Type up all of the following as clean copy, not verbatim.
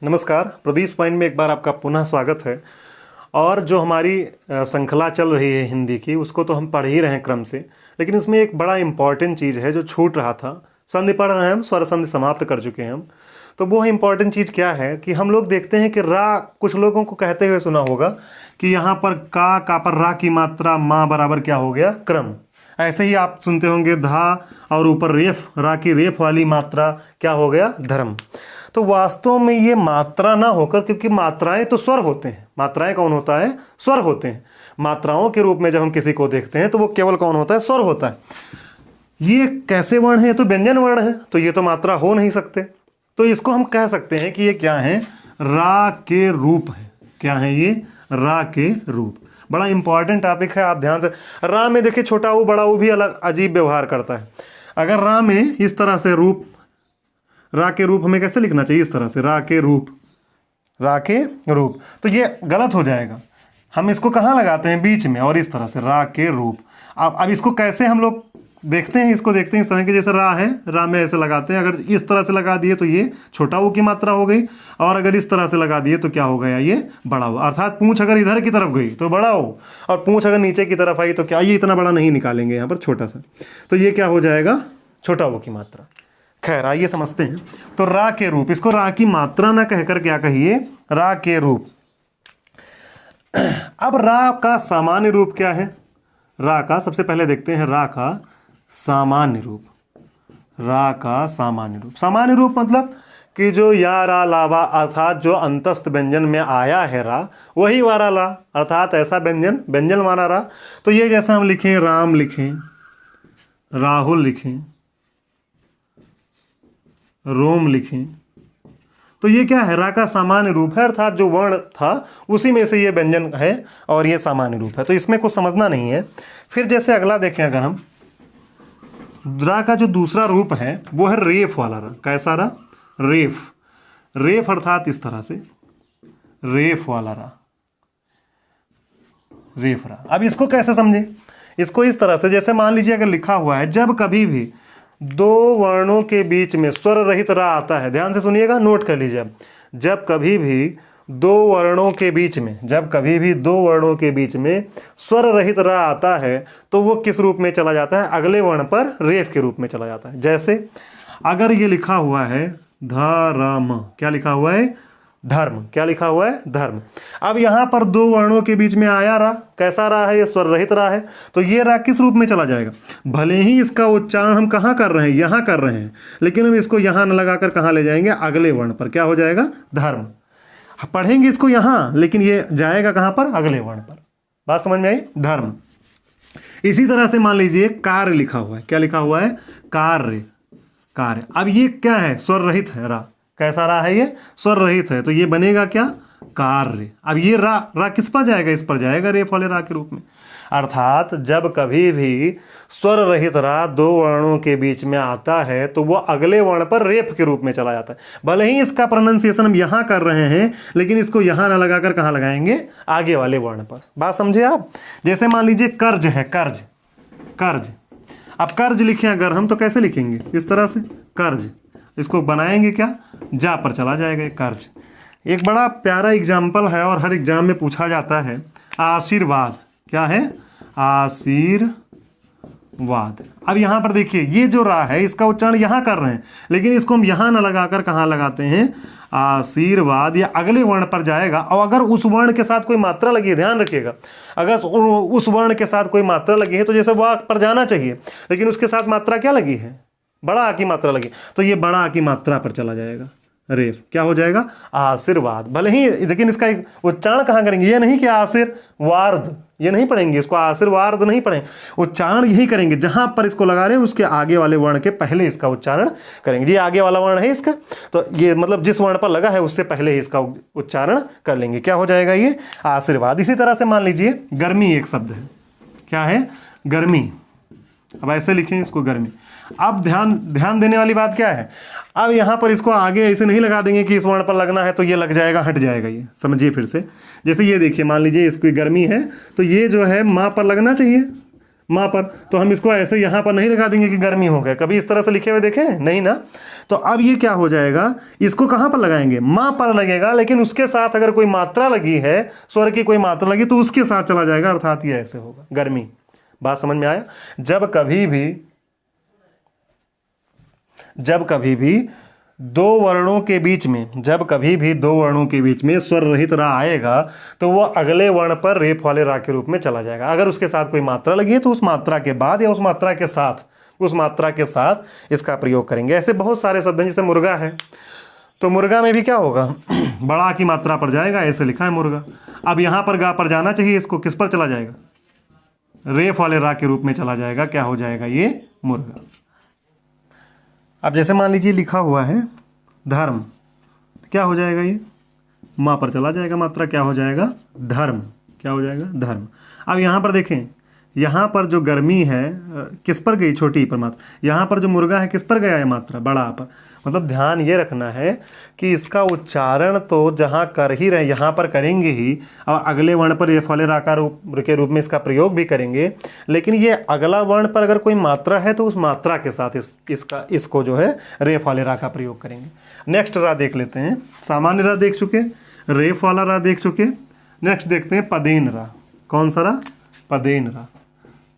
नमस्कार। प्रदीप पॉइंट में एक बार आपका पुनः स्वागत है। और जो हमारी श्रृंखला चल रही है हिंदी की, उसको तो हम पढ़ ही रहे हैं क्रम से, लेकिन इसमें एक बड़ा इंपॉर्टेंट चीज़ है जो छूट रहा था। संधि पढ़ रहे हैं हम, स्वर संधि समाप्त कर चुके हैं हम। तो वो इंपॉर्टेंट चीज़ क्या है कि हम लोग देखते हैं कि रा, कुछ लोगों को कहते हुए सुना होगा कि यहाँ पर का पर रा की मात्रा माँ बराबर क्या हो गया, क्रम। ऐसे ही आप सुनते होंगे धा और ऊपर रेफ, रा की रेफ वाली मात्रा क्या हो गया, धर्म। तो वास्तव में ये मात्रा ना होकर, क्योंकि मात्राएं तो स्वर होते हैं। मात्राएं कौन होता है, स्वर होते हैं। मात्राओं के रूप में जब हम किसी को देखते हैं तो वो केवल कौन होता है, स्वर होता है। ये कैसे वर्ण है, तो व्यंजन वर्ण है, तो ये तो मात्रा हो नहीं सकते। तो इसको हम कह सकते हैं कि ये क्या है, रा के रूप है। क्या है ये, रा के रूप। बड़ा इंपॉर्टेंट टॉपिक है, आप ध्यान से। रा में देखिए छोटा ऊ बड़ा ऊ भी अलग अजीब व्यवहार करता है। अगर रा में इस तरह से रूप, रा के रूप हमें कैसे लिखना चाहिए, इस तरह से रा के रूप, रा के रूप, तो ये गलत हो जाएगा। हम इसको कहाँ लगाते हैं, बीच में, और इस तरह से रा के रूप। अब इसको कैसे हम लोग देखते हैं, इसको देखते हैं इस तरह के, जैसे रा है, रा में ऐसे लगाते हैं। अगर इस तरह से लगा दिए तो ये छोटा ऊ की मात्रा हो गई, और अगर इस तरह से लगा दिए तो क्या हो गया, ये बड़ा हो। अर्थात पूंछ अगर इधर की तरफ गई तो बड़ा हो, और पूंछ अगर नीचे की तरफ आई तो क्या, ये इतना बड़ा नहीं निकालेंगे यहाँ पर, छोटा सा, तो ये क्या हो जाएगा, छोटा ऊ की मात्रा। खैर आइए समझते हैं। तो रा के रूप, इसको रा की मात्रा ना कहकर क्या कहिए, रा के रूप। अब रा का सामान्य रूप क्या है, रा का सबसे पहले देखते हैं रा का सामान्य रूप। रा का सामान्य रूप, सामान्य रूप मतलब कि जो या रा लावा, अर्थात जो अंतस्थ व्यंजन में आया है रा, वही वाला रा, अर्थात ऐसा व्यंजन, व्यंजन वाला रा। तो ये जैसे हम लिखें, राम लिखें, राहुल लिखें, रोम लिखें, तो ये क्या है, रा का सामान्य रूप है। अर्थात जो वर्ण था उसी में से ये व्यंजन है और ये सामान्य रूप है। तो इसमें कुछ समझना नहीं है। फिर जैसे अगला देखें, अगर हम रा का जो दूसरा रूप है वो है रेफ वाला रा। कैसा रा, रेफ। रेफ अर्थात इस तरह से, रेफ वाला रा, रेफ रा। अब इसको कैसे समझें, इसको इस तरह से, जैसे मान लीजिए अगर लिखा हुआ है, जब कभी भी दो वर्णों के बीच में स्वर रहित रा आता है, ध्यान से सुनिएगा, नोट कर लीजिए। जब कभी भी दो वर्णों के बीच में, जब कभी भी दो वर्णों के बीच में स्वर रहित रा आता है तो वो किस रूप में चला जाता है, अगले वर्ण पर रेफ के रूप में चला जाता है। जैसे अगर ये लिखा हुआ है धर्म, क्या लिखा हुआ है, धर्म। क्या लिखा हुआ है, धर्म। अब यहां पर दो वर्णों के बीच में आया रा, कैसा रा है, ये स्वर रहित रा है, तो ये रा किस रूप में चला जाएगा। भले ही इसका उच्चारण हम कहाँ कर रहे हैं, यहां कर रहे हैं, लेकिन हम इसको यहां न लगाकर कहां ले जाएंगे, अगले वर्ण पर। क्या हो जाएगा, धर्म। पढ़ेंगे इसको यहां, लेकिन ये जाएगा कहां पर, अगले वर्ण पर। बात समझ में आई, धर्म। इसी तरह से मान लीजिए कार्य लिखा हुआ है, क्या लिखा हुआ है, कार्य, कार्य। अब ये क्या है, स्वर रहित है रा। कैसा रा है, ये स्वर रहित है, तो ये बनेगा क्या, कार्य। अब ये रा, रा किस पर जाएगा, इस पर जाएगा, रेफ वाले रा के रूप में। अर्थात जब कभी भी स्वर रहित रा दो वर्णों के बीच में आता है तो वो अगले वर्ण पर रेफ के रूप में चला जाता है। भले ही इसका प्रोनाउंसिएशन हम यहाँ कर रहे हैं, लेकिन इसको यहाँ ना लगाकर कहाँ लगाएंगे, आगे वाले वर्ण पर। बात समझे आप। जैसे मान लीजिए कर्ज है, कर्ज, कर्ज। अब कर्ज लिखें अगर हम, तो कैसे लिखेंगे, इस तरह से, कर्ज। इसको बनाएंगे क्या, जा पर चला जाएगा, कर्ज। एक बड़ा प्यारा एग्जाम्पल है और हर एग्जाम में पूछा जाता है, आशीर्वाद। क्या है, आशीर्वाद। अब यहां पर देखिए, ये जो रा है इसका उच्चारण यहां कर रहे हैं, लेकिन इसको हम यहां ना लगाकर कहां लगाते हैं, आशीर्वाद। या अगले वर्ण पर जाएगा। और अगर उस वर्ण के साथ कोई मात्रा लगी है, ध्यान रखिएगा, अगर उस वर्ण के साथ कोई मात्रा लगी है तो जैसे वह पर जाना चाहिए, लेकिन उसके साथ मात्रा क्या लगी है, बड़ा आ की मात्रा लगी, तो ये बड़ा आ की मात्रा पर चला जाएगा, रेफ। क्या हो जाएगा, आशीर्वाद। भले ही, लेकिन इसका उच्चारण कहाँ करेंगे, ये नहीं कि आशीर्वाद, ये नहीं पढ़ेंगे, इसको आशीर्वाद नहीं पढ़ेंगे, उच्चारण यही करेंगे, जहां पर इसको लगा रहे हैं उसके आगे वाले वर्ण के पहले इसका उच्चारण करेंगे। ये आगे वाला वर्ण है इसका, तो ये मतलब जिस वर्ण पर लगा है उससे पहले ही इसका उच्चारण कर लेंगे। क्या हो जाएगा, ये आशीर्वाद। इसी तरह से मान लीजिए गर्मी एक शब्द है, क्या है, गर्मी। अब ऐसे लिखें इसको, गर्मी। अब ध्यान देने वाली बात क्या है, अब यहाँ पर इसको आगे ऐसे नहीं लगा देंगे कि इस वर्ण पर लगना है तो ये लग जाएगा, हट जाएगा। ये समझिए फिर से, जैसे ये देखिए, मान लीजिए इसकी गर्मी है तो ये जो है माँ पर लगना चाहिए, माँ पर, तो हम इसको ऐसे यहाँ पर नहीं लगा देंगे कि गर्मी हो गया, कभी इस तरह से लिखे हुए देखे हैं नहीं ना। तो अब ये क्या हो जाएगा, इसको कहाँ पर लगाएंगे, माँ पर लगेगा, लेकिन उसके साथ अगर कोई मात्रा लगी है, स्वर की कोई मात्रा लगी तो उसके साथ चला जाएगा, अर्थात ये ऐसे होगा गर्मी। बात समझ में आया। जब कभी भी दो वर्णों के बीच में स्वर रहित रा आएगा तो वो अगले वर्ण पर रेफ वाले रा के रूप में चला जाएगा। अगर उसके साथ कोई मात्रा लगी है तो उस मात्रा के बाद या उस मात्रा के साथ इसका प्रयोग करेंगे। ऐसे बहुत सारे शब्द हैं, जैसे मुर्गा है, तो मुर्गा में भी क्या होगा, बड़ा की मात्रा पर जाएगा, ऐसे लिखा है मुर्गा। अब यहां पर गा पर जाना चाहिए, इसको किस पर चला जाएगा, रेफ वाले रा के रूप में चला जाएगा, क्या हो जाएगा, ये मुर्गा। अब जैसे मान लीजिए लिखा हुआ है धर्म, क्या हो जाएगा, ये माँ पर चला जाएगा मात्रा, क्या हो जाएगा, धर्म, क्या हो जाएगा, धर्म। अब यहाँ पर देखें, यहाँ पर जो गर्मी है किस पर गई, छोटी पर मात्रा, यहाँ पर जो मुर्गा है किस पर गया है मात्रा, बड़ा पर। मतलब ध्यान ये रखना है कि इसका उच्चारण तो जहाँ कर ही रहे, यहाँ पर करेंगे ही, और अगले वर्ण पर ये फले राकार के रूप में इसका प्रयोग भी करेंगे, लेकिन ये अगला वर्ण पर अगर कोई मात्रा है तो उस मात्रा के साथ इसको जो है रेफ वाले रा का प्रयोग करेंगे। नेक्स्ट रा देख लेते हैं। सामान्य रा देख चुके, रेफ वाला रा देख चुके, नेक्स्ट देखते हैं पदेन रा। कौन सा रा, पदेन रा।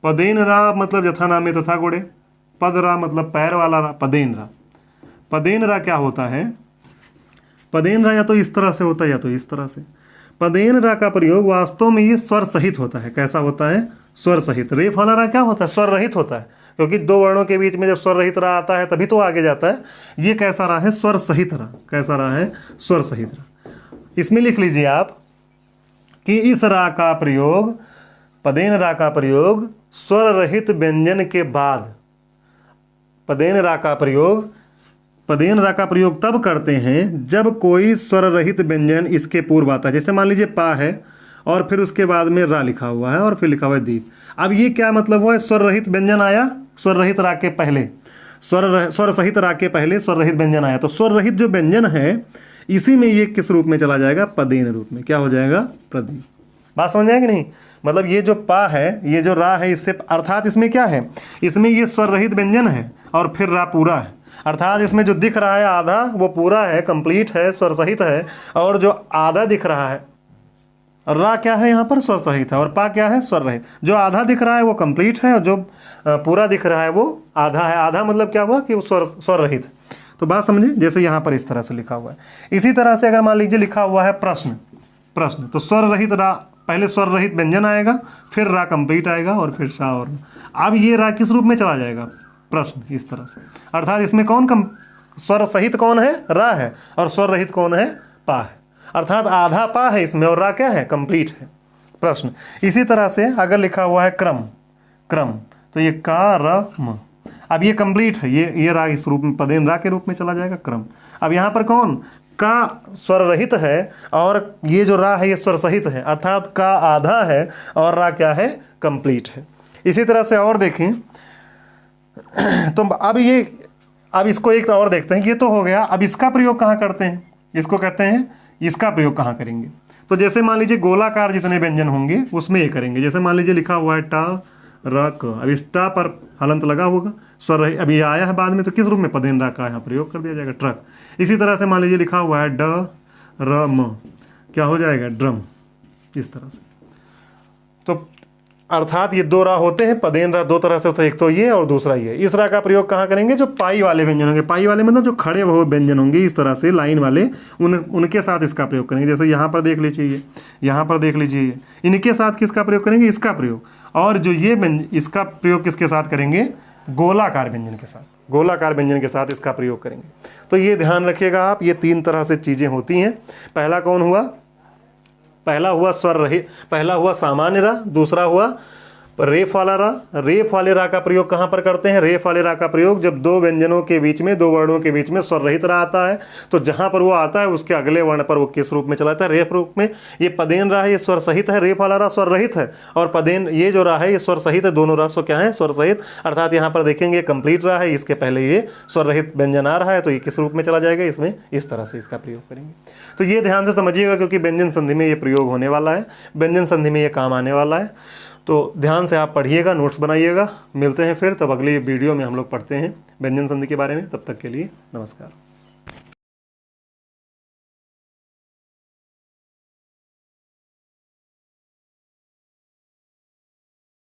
पदेन रा मतलब यथा नामे तथा गुणे, पद रा मतलब पैर वाला रा, पदेन रा। पदेन रा क्या होता है, पदेन रा या तो इस तरह से होता है या तो इस तरह से। पदेन रा का प्रयोग वास्तव में ये स्वर सहित होता है। कैसा होता है, स्वर सहित। रेफ वाला रा क्या होता है, स्वर रहित होता है, क्योंकि दो वर्णों के बीच में जब स्वर रहित रा आता है तभी तो आगे जाता है। ये कैसा रा है, स्वर सहित रा। कैसा रा है, स्वर सहित रा। इसमें लिख लीजिए आप कि इस रा का प्रयोग, पदेन रा का प्रयोग स्वर रहित व्यंजन के बाद, पदेन रा का प्रयोग तब करते हैं जब कोई स्वर रहित व्यंजन इसके पूर्व आता है। जैसे मान लीजिए पा है और फिर उसके बाद में रा लिखा हुआ है और फिर लिखा हुआ है दीप। अब ये क्या मतलब हुआ है, स्वर रहित व्यंजन आया, स्वर रहित रा के पहले, स्वर सहित रा के पहले स्वर रहित व्यंजन आया, तो स्वर रहित जो व्यंजन है इसी में ये किस रूप में चला जाएगा, पदेन रूप में। क्या हो जाएगा, प्रदीप। बात समझ आएगी नहीं। मतलब ये जो पा है, ये जो रा है, इससे अर्थात इसमें क्या है, इसमें ये स्वर रहित व्यंजन है और फिर रा पूरा है, अर्थात इसमें जो दिख रहा है आधा वो पूरा है, कंप्लीट है, स्वर सहित है, और जो आधा दिख रहा है, रा क्या है यहाँ पर, स्वर सहित है, और पा क्या है, स्वर रहित। जो आधा दिख रहा है वो कंप्लीट है और जो पूरा दिख रहा है वो आधा है। आधा मतलब क्या हुआ कि वो स्वर रहित। तो बात समझे, जैसे यहाँ पर इस तरह से लिखा हुआ है। इसी तरह से अगर मान लीजिए लिखा हुआ है प्रश्न, तो स्वर रहित रा, पहले स्वर रहित व्यंजन आएगा, फिर रा कंप्लीट आएगा और फिर सा। और अब ये रा किस रूप में चला जाएगा, प्रश्न, इस तरह से। अर्थात इसमें कौन स्वर सहित कौन है, रा है, और स्वर रहित कौन है, पा है। अर्थात आधा पा है इसमें और रा क्या है, कंप्लीट है, प्रश्न। इसी तरह से अगर लिखा हुआ है क्रम, तो ये का र म, अब ये कंप्लीट है, ये रा इस रूप में पदेन रा के रूप में चला जाएगा, क्रम। अब यहाँ पर कौन, का स्वर रहित है और ये जो रा है ये स्वर सहित है, अर्थात का आधा है और रा क्या है, कंप्लीट है। इसी तरह से और देखें तो अब इसको एक और देखते हैं। ये तो हो गया, अब इसका प्रयोग कहाँ करते हैं, इसको कहते हैं, इसका प्रयोग कहाँ करेंगे। तो जैसे मान लीजिए गोलाकार जितने व्यंजन होंगे उसमें ये करेंगे। जैसे मान लीजिए लिखा हुआ है टा र क, अब इस टा पर हलंत लगा होगा, स्वर रहित, अभी आया है बाद में, तो किस रूप में, पदेन रा का यहाँ प्रयोग कर दिया जाएगा, ट्रक। इसी तरह से मान लीजिए लिखा हुआ है ड र म, क्या हो जाएगा, ड्रम, इस तरह से। तो अर्थात ये दो रा होते हैं, पदेन रा दो तरह से होता है, एक तो ये और दूसरा ये। इस रा का प्रयोग कहाँ करेंगे, जो पाई वाले व्यंजन होंगे, पाई वाले मतलब जो खड़े हुए व्यंजन होंगे इस तरह से लाइन वाले, उनके साथ इसका प्रयोग करेंगे। जैसे यहाँ पर देख लीजिए, यहाँ पर देख लीजिए, इनके साथ किसका प्रयोग करेंगे, इसका प्रयोग। और जो ये इसका प्रयोग किसके साथ करेंगे, गोलाकार व्यंजन के साथ, गोलाकार व्यंजन के साथ इसका प्रयोग करेंगे। तो ये ध्यान रखिएगा आप, ये तीन तरह से चीज़ें होती हैं। पहला कौन हुआ, पहला हुआ स्वर रहित, पहला हुआ सामान्य रा, दूसरा हुआ रेफ वाला रा। रेफ वाले रा का प्रयोग कहाँ पर करते हैं, रेफ वाले रा का प्रयोग जब दो व्यंजनों के बीच में, दो वर्णों के बीच में स्वर रहित रा आता है, तो जहाँ पर वो आता है उसके अगले वर्ण पर वो किस रूप में चला जाता है, रेफ रूप में। ये पदेन रा है, ये स्वर सहित है, रेफ वाला रा स्वर रहित है, और पदेन ये जो रा है ये स्वर सहित है, दोनों रा स्व क्या है, स्वर सहित। अर्थात यहाँ पर देखेंगे कंप्लीट रा है, इसके पहले ये स्वर रहित व्यंजन आ रहा है, तो ये किस रूप में चला जाएगा, इसमें इस तरह से इसका प्रयोग करेंगे। तो ये ध्यान से समझिएगा, क्योंकि व्यंजन संधि में ये प्रयोग होने वाला है, व्यंजन संधि में ये काम आने वाला है। तो ध्यान से आप पढ़िएगा, नोट्स बनाइएगा। मिलते हैं फिर, तब अगली वीडियो में हम लोग पढ़ते हैं व्यंजन संधि के बारे में। तब तक के लिए नमस्कार।